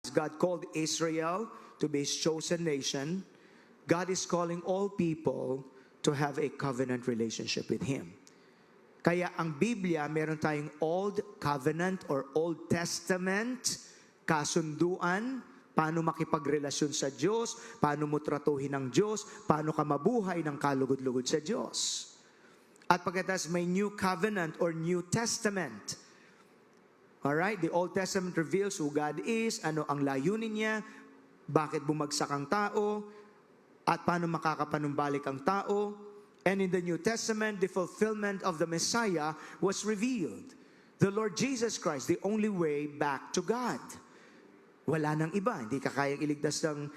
God called Israel to be His chosen nation, God is calling all people to have a covenant relationship with Him. Kaya ang Biblia, meron tayong Old Covenant or Old Testament, kasunduan, paano makipagrelasyon sa Diyos, paano mo tratuhin ng Diyos, paano ka mabuhay ng kalugod-lugod sa Diyos. At pagkatapos may New Covenant or New Testament. Alright, the Old Testament reveals who God is, ano ang layunin niya, bakit bumagsak ang tao, at paano makakapanumbalik ang tao. And in the New Testament, the fulfillment of the Messiah was revealed. The Lord Jesus Christ, the only way back to God. Wala nang iba. Hindi ka kayang iligtas ng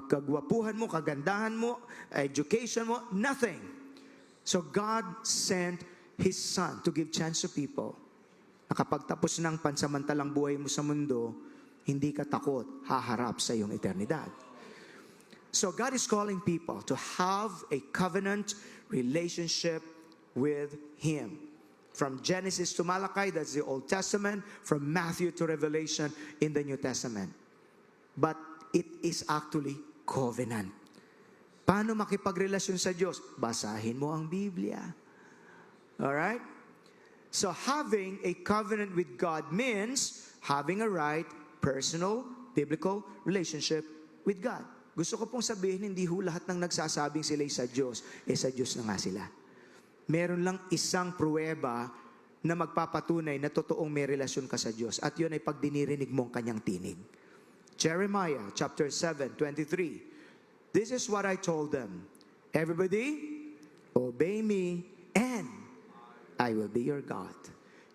kagwapuhan mo, kagandahan mo, education mo, nothing. So God sent His Son to give chance to people. Nakapagtapos ng pansamantalang buhay mo sa mundo, hindi ka takot, haharap sa iyong eternidad. So God is calling people to have a covenant relationship with Him. From Genesis to Malachi, that's the Old Testament. From Matthew to Revelation in the New Testament. But it is actually covenant. Paano makipagrelasyon sa Diyos? Basahin mo ang Biblia. Alright? So having a covenant with God means having a right, personal, biblical relationship with God. Gusto ko pong sabihin, hindi ho lahat ng nagsasabing sila'y sa Diyos, sa Diyos na nga sila. Meron lang isang pruweba na magpapatunay na totoong may relasyon ka sa Diyos. At yun ay pag dinirinig mong kanyang tinig. Jeremiah chapter 7:23. This is what I told them. Everybody, obey me and I will be your God.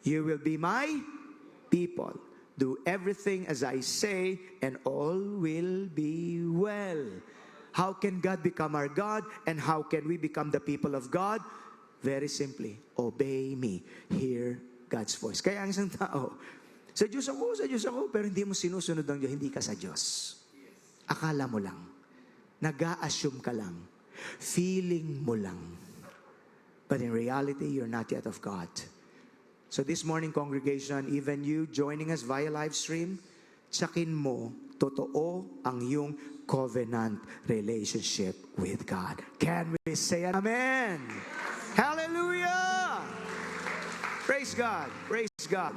You will be my people. Do everything as I say, and all will be well. How can God become our God? And how can we become the people of God? Very simply, obey me. Hear God's voice. Kaya ang isang tao, sa Diyos ako, pero hindi mo sinusunod ng Diyos, hindi ka sa Diyos. Akala mo lang. Nag-a-assume ka lang. Feeling mo lang. But in reality, you're not yet of God. So this morning, congregation, even you joining us via live stream, tsakin mo, totoo ang iyong covenant relationship with God. Can we say amen? Hallelujah! Praise God! Praise God!